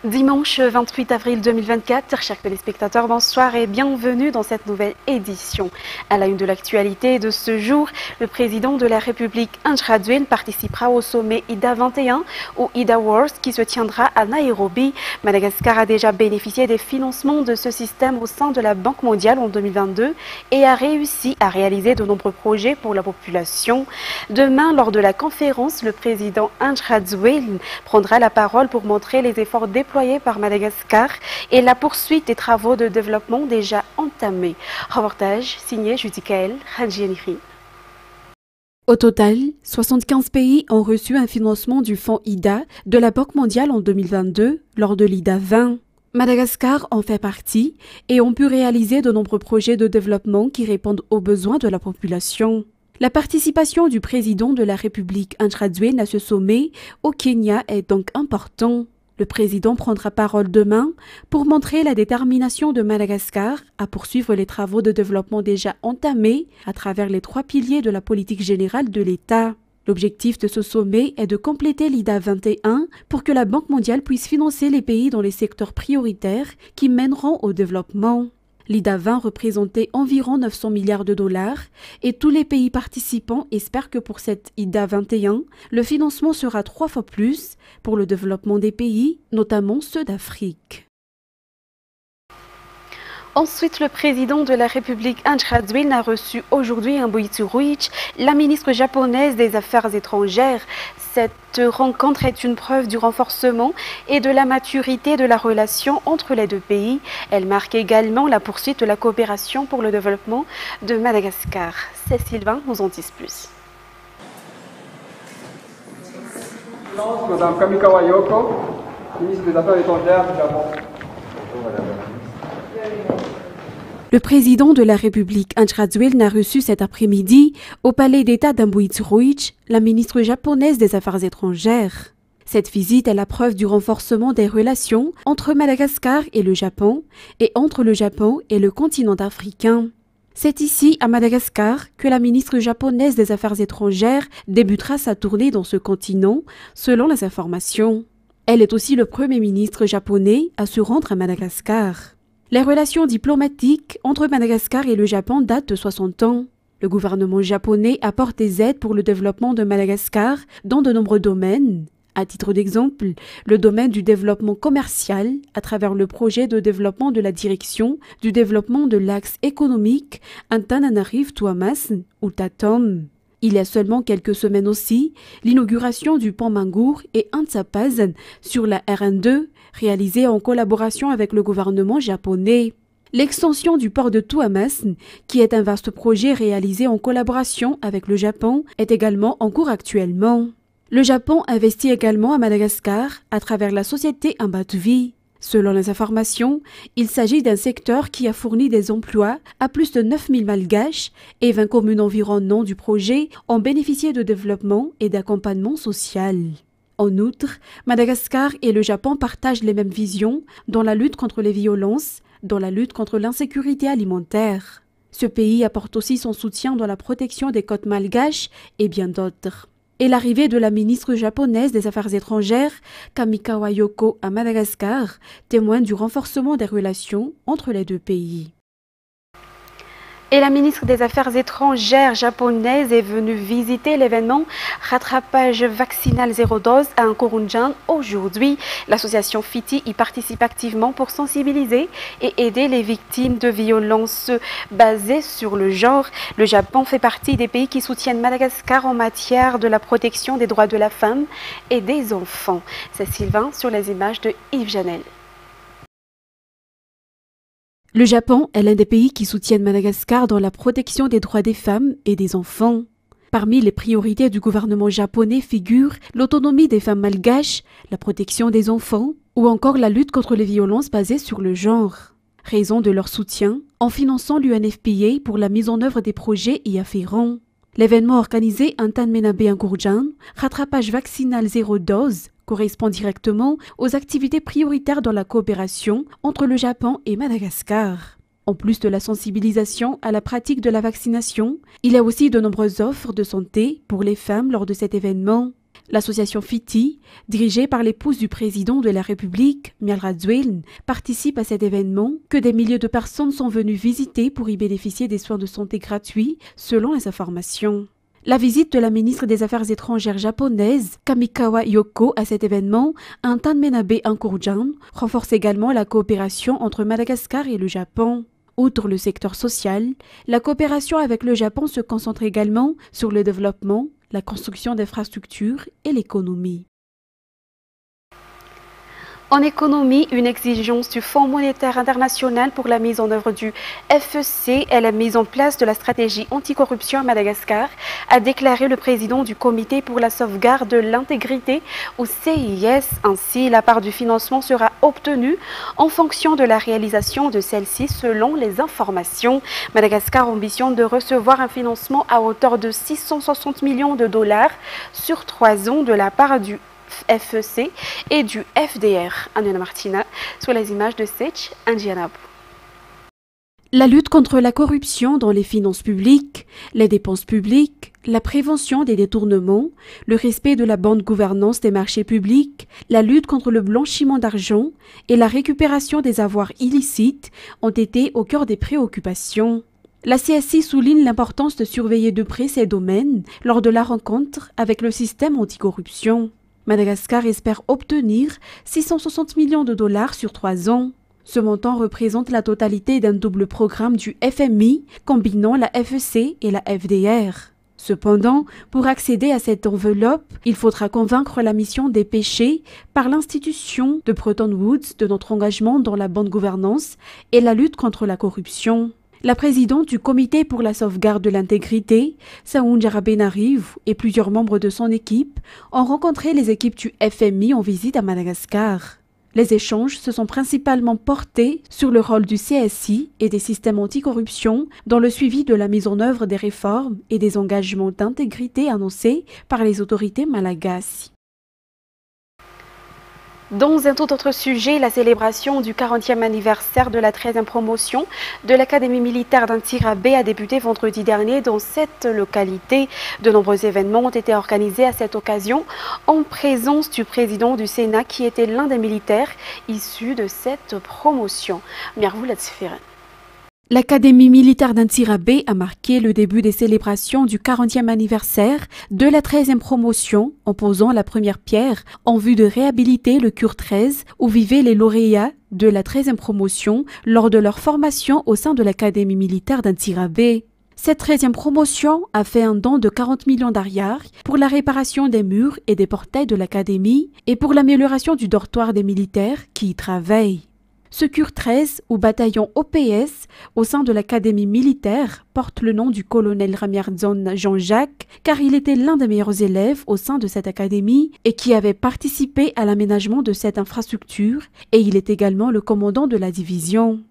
Dimanche 28 avril 2024, chers téléspectateurs, bonsoir et bienvenue dans cette nouvelle édition. À la une de l'actualité de ce jour, le président de la République André Rajoelina participera au sommet IDA 21 ou IDA Wars qui se tiendra à Nairobi. Madagascar a déjà bénéficié des financements de ce système au sein de la Banque mondiale en 2022 et a réussi à réaliser de nombreux projets pour la population. Demain, lors de la conférence, le président André Rajoelina prendra la parole pour montrer les efforts déployés par Madagascar et la poursuite des travaux de développement déjà entamés. Reportage signé Judikael Rangianiri. Au total, 75 pays ont reçu un financement du fonds IDA de la Banque mondiale en 2022 lors de l'IDA 20. Madagascar en fait partie et ont pu réaliser de nombreux projets de développement qui répondent aux besoins de la population. La participation du président de la République André Rajoelina à ce sommet au Kenya est donc importante. Le président prendra parole demain pour montrer la détermination de Madagascar à poursuivre les travaux de développement déjà entamés à travers les 3 piliers de la politique générale de l'État. L'objectif de ce sommet est de compléter l'IDA 21 pour que la Banque mondiale puisse financer les pays dans les secteurs prioritaires qui mèneront au développement. L'IDA 20 représentait environ 900 milliards de dollars et tous les pays participants espèrent que pour cette IDA 21, le financement sera 3 fois plus pour le développement des pays, notamment ceux d'Afrique. Ensuite, le président de la République André Rajoelina a reçu aujourd'hui Mboitu Ruichi, la ministre japonaise des Affaires étrangères. Cette rencontre est une preuve du renforcement et de la maturité de la relation entre les deux pays. Elle marque également la poursuite de la coopération pour le développement de Madagascar. C'est Sylvain, nous en dit plus. Madame Kamikawa Yoko, ministre des Affaires étrangères du Japon. Le président de la République André Rajoelina a reçu cet après-midi au palais d'État d'Mboitu Ruichi, la ministre japonaise des Affaires étrangères. Cette visite est la preuve du renforcement des relations entre Madagascar et le Japon et entre le Japon et le continent africain. C'est ici, à Madagascar, que la ministre japonaise des Affaires étrangères débutera sa tournée dans ce continent, selon les informations. Elle est aussi le premier ministre japonais à se rendre à Madagascar. Les relations diplomatiques entre Madagascar et le Japon datent de 60 ans. Le gouvernement japonais apporte des aides pour le développement de Madagascar dans de nombreux domaines. À titre d'exemple, le domaine du développement commercial à travers le projet de développement de la direction du développement de l'axe économique Antananarivo-Tuamas ou TATOM. Il y a seulement quelques semaines aussi, l'inauguration du pont Mangour et Antsapazan sur la RN2, réalisée en collaboration avec le gouvernement japonais. L'extension du port de Tuamas, qui est un vaste projet réalisé en collaboration avec le Japon, est également en cours actuellement. Le Japon investit également à Madagascar à travers la société Ambatvi. Selon les informations, il s'agit d'un secteur qui a fourni des emplois à plus de 9000 Malgaches et 20 communes environnantes du projet ont bénéficié de développement et d'accompagnement social. En outre, Madagascar et le Japon partagent les mêmes visions dans la lutte contre les violences, dans la lutte contre l'insécurité alimentaire. Ce pays apporte aussi son soutien dans la protection des côtes malgaches et bien d'autres. Et l'arrivée de la ministre japonaise des Affaires étrangères, Kamikawa Yoko, à Madagascar, témoigne du renforcement des relations entre les deux pays. Et la ministre des Affaires étrangères japonaise est venue visiter l'événement Rattrapage vaccinal zéro dose à Nkorunjan aujourd'hui. L'association FITI y participe activement pour sensibiliser et aider les victimes de violences basées sur le genre. Le Japon fait partie des pays qui soutiennent Madagascar en matière de la protection des droits de la femme et des enfants. C'est Sylvain sur les images de Yves Janel. Le Japon est l'un des pays qui soutiennent Madagascar dans la protection des droits des femmes et des enfants. Parmi les priorités du gouvernement japonais figurent l'autonomie des femmes malgaches, la protection des enfants ou encore la lutte contre les violences basées sur le genre. Raison de leur soutien en finançant l'UNFPA pour la mise en œuvre des projets y afférents. L'événement organisé Antanmenabe Nkorunjan, rattrapage vaccinal zéro dose, correspond directement aux activités prioritaires dans la coopération entre le Japon et Madagascar. En plus de la sensibilisation à la pratique de la vaccination, il y a aussi de nombreuses offres de santé pour les femmes lors de cet événement. L'association FITI, dirigée par l'épouse du président de la République, Mial Radzouelne, participe à cet événement que des milliers de personnes sont venues visiter pour y bénéficier des soins de santé gratuits, selon les informations. La visite de la ministre des Affaires étrangères japonaise, Kamikawa Yoko, à cet événement, en Tanmenabe Ankurjan, renforce également la coopération entre Madagascar et le Japon. Outre le secteur social, la coopération avec le Japon se concentre également sur le développement, la construction d'infrastructures et l'économie. En économie, une exigence du Fonds monétaire international pour la mise en œuvre du FEC et la mise en place de la stratégie anticorruption à Madagascar, a déclaré le président du Comité pour la sauvegarde de l'intégrité ou CIS. Ainsi, la part du financement sera obtenue en fonction de la réalisation de celle-ci selon les informations. Madagascar ambitionne de recevoir un financement à hauteur de 660 millions de dollars sur 3 ans de la part du FEC et du FDR. Anna Martina sur les images de Sech Indianapolis. La lutte contre la corruption dans les finances publiques, les dépenses publiques, la prévention des détournements, le respect de la bonne gouvernance des marchés publics, la lutte contre le blanchiment d'argent et la récupération des avoirs illicites ont été au cœur des préoccupations. La CSI souligne l'importance de surveiller de près ces domaines lors de la rencontre avec le système anticorruption. Madagascar espère obtenir 660 millions de dollars sur 3 ans. Ce montant représente la totalité d'un double programme du FMI combinant la FEC et la FDR. Cependant, pour accéder à cette enveloppe, il faudra convaincre la mission dépêchée par l'institution de Bretton Woods de notre engagement dans la bonne gouvernance et la lutte contre la corruption. La présidente du Comité pour la sauvegarde de l'intégrité, Saounjara Benariv, et plusieurs membres de son équipe ont rencontré les équipes du FMI en visite à Madagascar. Les échanges se sont principalement portés sur le rôle du CSI et des systèmes anticorruption dans le suivi de la mise en œuvre des réformes et des engagements d'intégrité annoncés par les autorités malagasy. Dans un tout autre sujet, la célébration du 40e anniversaire de la 13e promotion de l'Académie militaire d'Antsirabe a débuté vendredi dernier dans cette localité. De nombreux événements ont été organisés à cette occasion en présence du président du Sénat qui était l'un des militaires issus de cette promotion. L'Académie militaire d'Antsirabe a marqué le début des célébrations du 40e anniversaire de la 13e promotion en posant la première pierre en vue de réhabiliter le CUR 13 où vivaient les lauréats de la 13e promotion lors de leur formation au sein de l'Académie militaire d'Antsirabe. Cette 13e promotion a fait un don de 40 millions d'ariars pour la réparation des murs et des portails de l'Académie et pour l'amélioration du dortoir des militaires qui y travaillent. Ce CUR 13, ou bataillon OPS, au sein de l'Académie militaire, porte le nom du colonel Ramiardzon Jean-Jacques, car il était l'un des meilleurs élèves au sein de cette académie et qui avait participé à l'aménagement de cette infrastructure, et il est également le commandant de la division.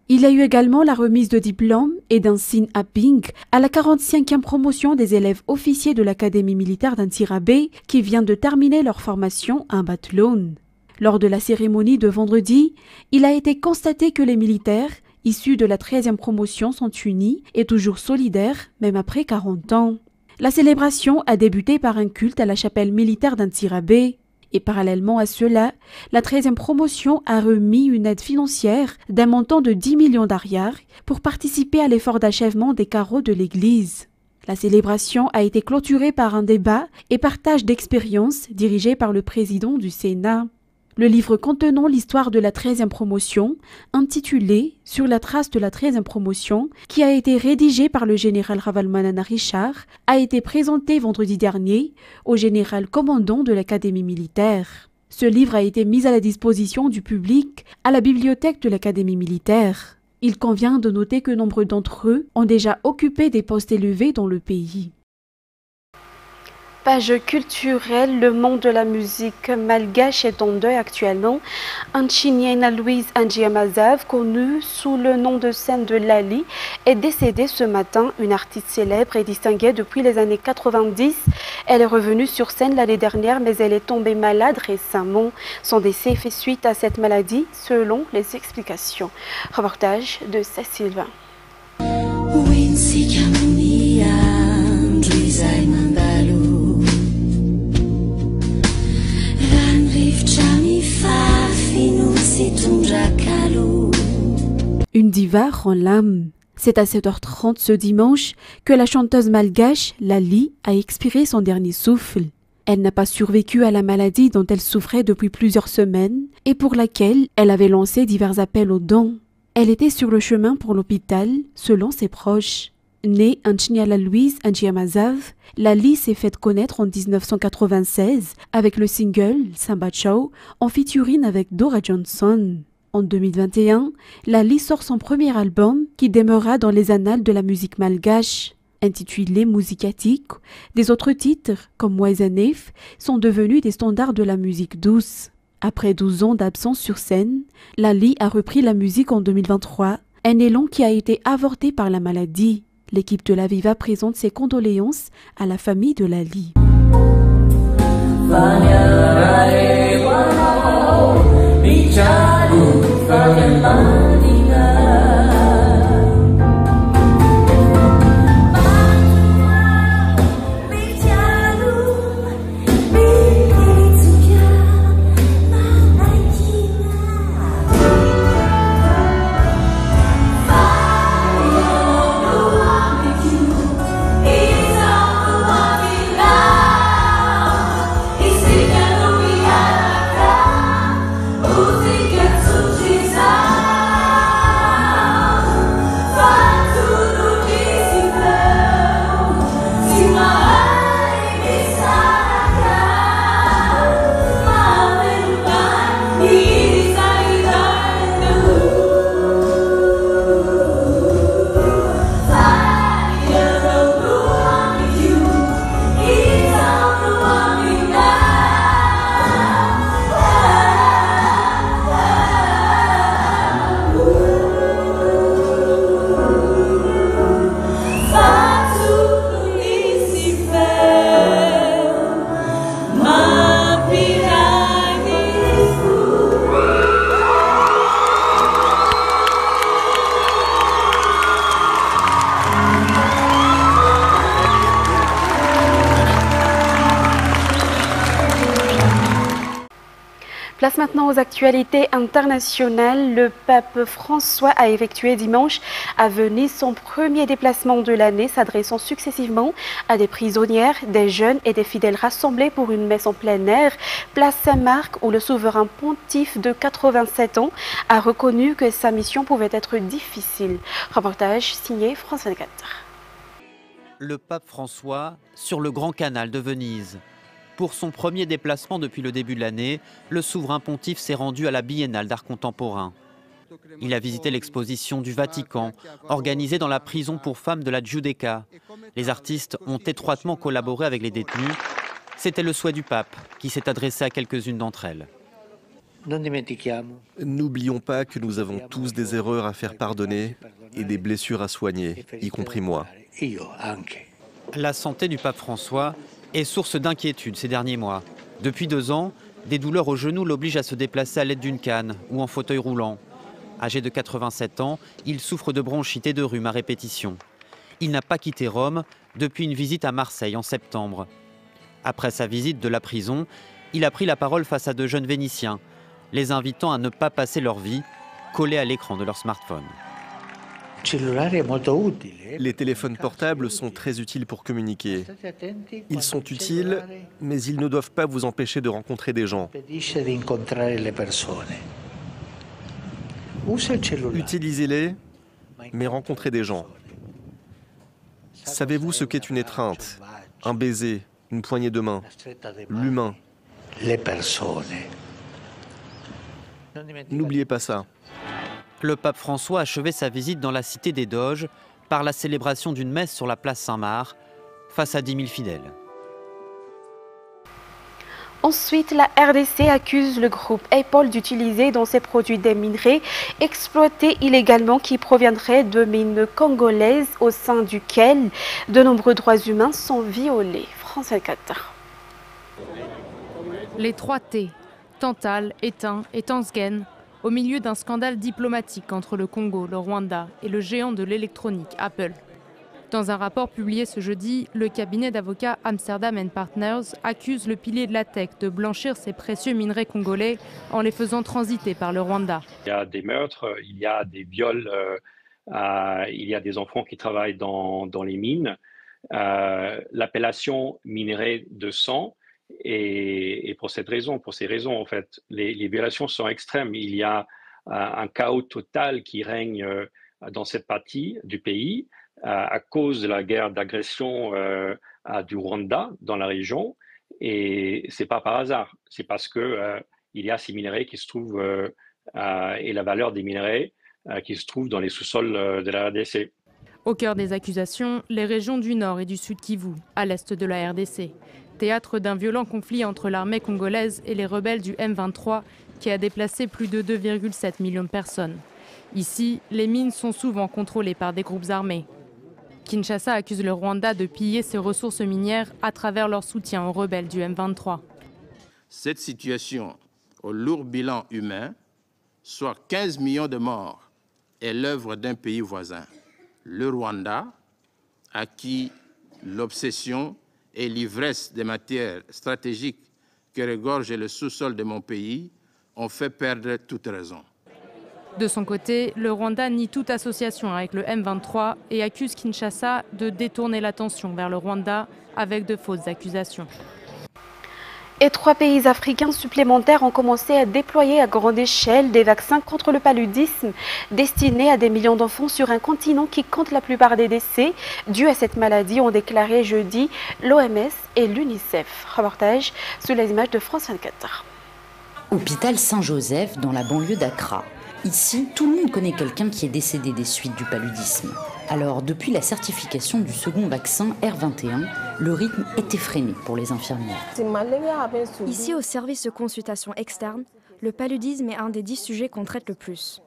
Il a eu également la remise de diplômes et d'un signe à Ping à la 45e promotion des élèves officiers de l'Académie militaire d'Antsirabe qui vient de terminer leur formation à Batloun. Lors de la cérémonie de vendredi, il a été constaté que les militaires, issus de la 13e promotion, sont unis et toujours solidaires, même après 40 ans. La célébration a débuté par un culte à la chapelle militaire d'Antsirabe. Et parallèlement à cela, la 13e promotion a remis une aide financière d'un montant de 10 millions d'ariars pour participer à l'effort d'achèvement des carreaux de l'église. La célébration a été clôturée par un débat et partage d'expériences dirigé par le président du Sénat. Le livre contenant l'histoire de la 13e promotion, intitulé « Sur la trace de la 13e promotion », qui a été rédigé par le général Ravalmanana Richard, a été présenté vendredi dernier au général commandant de l'Académie militaire. Ce livre a été mis à la disposition du public à la bibliothèque de l'Académie militaire. Il convient de noter que nombre d'entre eux ont déjà occupé des postes élevés dans le pays. Page culturelle, le monde de la musique malgache est en deuil actuellement. Anchiniena Louise Angiamazav, connue sous le nom de scène de Lali, est décédée ce matin. Une artiste célèbre et distinguée depuis les années 90. Elle est revenue sur scène l'année dernière, mais elle est tombée malade récemment. Son décès fait suite à cette maladie, selon les explications. Reportage de Cécile Sylvain. viva rend l'âme. C'est à 7h30 ce dimanche que la chanteuse malgache Lali a expiré son dernier souffle. Elle n'a pas survécu à la maladie dont elle souffrait depuis plusieurs semaines et pour laquelle elle avait lancé divers appels aux dons. Elle était sur le chemin pour l'hôpital, selon ses proches. Née Anchniala Louise Anchiamazav, Lali s'est faite connaître en 1996 avec le single Samba Chow en featuring avec Dora Johnson. En 2021, Lali sort son premier album qui demeurera dans les annales de la musique malgache. Intitulé Musicatique, des autres titres, comme Waisanef, sont devenus des standards de la musique douce. Après 12 ans d'absence sur scène, Lali a repris la musique en 2023, un élan qui a été avorté par la maladie. L'équipe de la Viva présente ses condoléances à la famille de Lali. Place maintenant aux actualités internationales. Le pape François a effectué dimanche à Venise son premier déplacement de l'année, s'adressant successivement à des prisonnières, des jeunes et des fidèles rassemblés pour une messe en plein air, place Saint-Marc, où le souverain pontife de 87 ans a reconnu que sa mission pouvait être difficile. Reportage signé France 24. Le pape François sur le Grand Canal de Venise. Pour son premier déplacement depuis le début de l'année, le souverain pontife s'est rendu à la Biennale d'art contemporain. Il a visité l'exposition du Vatican, organisée dans la prison pour femmes de la Giudecca. Les artistes ont étroitement collaboré avec les détenus. C'était le souhait du pape, qui s'est adressé à quelques-unes d'entre elles. N'oublions pas que nous avons tous des erreurs à faire pardonner et des blessures à soigner, y compris moi. La santé du pape François est source d'inquiétude ces derniers mois. Depuis 2 ans, des douleurs au genou l'obligent à se déplacer à l'aide d'une canne ou en fauteuil roulant. Âgé de 87 ans, il souffre de bronchite et de rhume à répétition. Il n'a pas quitté Rome depuis une visite à Marseille en septembre. Après sa visite de la prison, il a pris la parole face à 2 jeunes Vénitiens, les invitant à ne pas passer leur vie collés à l'écran de leur smartphone. Les téléphones portables sont très utiles pour communiquer. Ils sont utiles, mais ils ne doivent pas vous empêcher de rencontrer des gens. Utilisez-les, mais rencontrez des gens. Savez-vous ce qu'est une étreinte, un baiser, une poignée de main, l'humain? N'oubliez pas ça. Le pape François a achevé sa visite dans la cité des Doges par la célébration d'une messe sur la place Saint-Marc face à 10 000 fidèles. Ensuite, la RDC accuse le groupe Apple d'utiliser dans ses produits des minerais exploités illégalement qui proviendraient de mines congolaises au sein duquel de nombreux droits humains sont violés. France 24. Les 3 T, Tantal, Étain et Tansgen, au milieu d'un scandale diplomatique entre le Congo, le Rwanda et le géant de l'électronique Apple. Dans un rapport publié ce jeudi, le cabinet d'avocats Amsterdam & Partners accuse le pilier de la tech de blanchir ces précieux minerais congolais en les faisant transiter par le Rwanda. Il y a des meurtres, il y a des viols il y a des enfants qui travaillent dans les mines. L'appellation minerai de sang, et pour ces raisons, en fait, les violations sont extrêmes. Il y a un chaos total qui règne dans cette partie du pays à cause de la guerre d'agression du Rwanda dans la région. Et c'est pas par hasard, c'est parce que il y a ces minerais qui se trouvent et la valeur des minerais qui se trouvent dans les sous-sols de la RDC. Au cœur des accusations, les régions du Nord et du Sud Kivu, à l'est de la RDC. Théâtre d'un violent conflit entre l'armée congolaise et les rebelles du M23 qui a déplacé plus de 2,7 millions de personnes. Ici, les mines sont souvent contrôlées par des groupes armés. Kinshasa accuse le Rwanda de piller ses ressources minières à travers leur soutien aux rebelles du M23. Cette situation au lourd bilan humain, soit 15 millions de morts, est l'œuvre d'un pays voisin, le Rwanda, à qui l'obsession et l'ivresse des matières stratégiques que regorge le sous-sol de mon pays ont fait perdre toute raison. De son côté, le Rwanda nie toute association avec le M23 et accuse Kinshasa de détourner l'attention vers le Rwanda avec de fausses accusations. Et 3 pays africains supplémentaires ont commencé à déployer à grande échelle des vaccins contre le paludisme destinés à des millions d'enfants sur un continent qui compte la plupart des décès dus à cette maladie, ont déclaré jeudi l'OMS et l'UNICEF. Reportage sous les images de France 24. Hôpital Saint-Joseph dans la banlieue d'Accra. Ici, tout le monde connaît quelqu'un qui est décédé des suites du paludisme. Alors, depuis la certification du second vaccin R21, le rythme est effréné pour les infirmières. Ici, au service de consultation externe, le paludisme est un des 10 sujets qu'on traite le plus.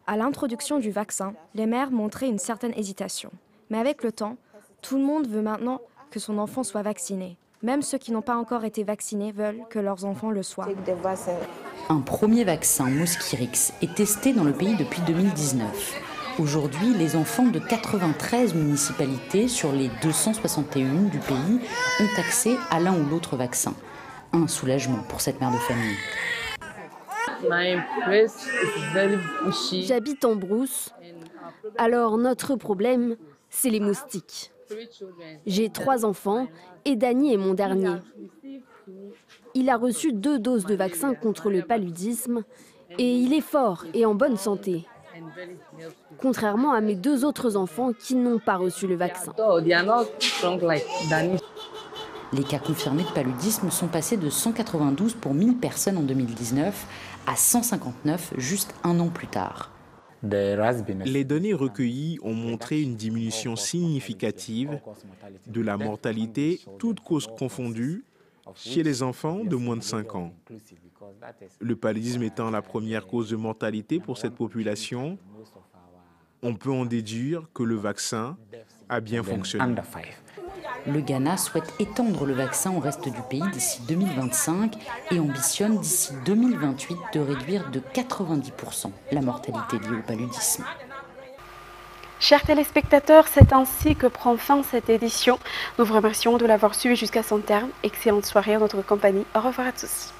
À l'introduction du vaccin, les mères montraient une certaine hésitation. Mais avec le temps, tout le monde veut maintenant que son enfant soit vacciné. Même ceux qui n'ont pas encore été vaccinés veulent que leurs enfants le soient. Un premier vaccin Mosquirix est testé dans le pays depuis 2019. Aujourd'hui, les enfants de 93 municipalités sur les 261 du pays ont accès à l'un ou l'autre vaccin. Un soulagement pour cette mère de famille. J'habite en brousse. Alors notre problème, c'est les moustiques. J'ai 3 enfants et Dany est mon dernier. Il a reçu 2 doses de vaccin contre le paludisme et il est fort et en bonne santé. Contrairement à mes 2 autres enfants qui n'ont pas reçu le vaccin. Les cas confirmés de paludisme sont passés de 192 pour 1000 personnes en 2019 à 159 juste un an plus tard. Les données recueillies ont montré une diminution significative de la mortalité, toutes causes confondues, chez les enfants de moins de 5 ans. Le paludisme étant la première cause de mortalité pour cette population, on peut en déduire que le vaccin a bien fonctionné. Le Ghana souhaite étendre le vaccin au reste du pays d'ici 2025 et ambitionne d'ici 2028 de réduire de 90% la mortalité liée au paludisme. Chers téléspectateurs, c'est ainsi que prend fin cette édition. Nous vous remercions de l'avoir suivi jusqu'à son terme. Excellente soirée en notre compagnie. Au revoir à tous.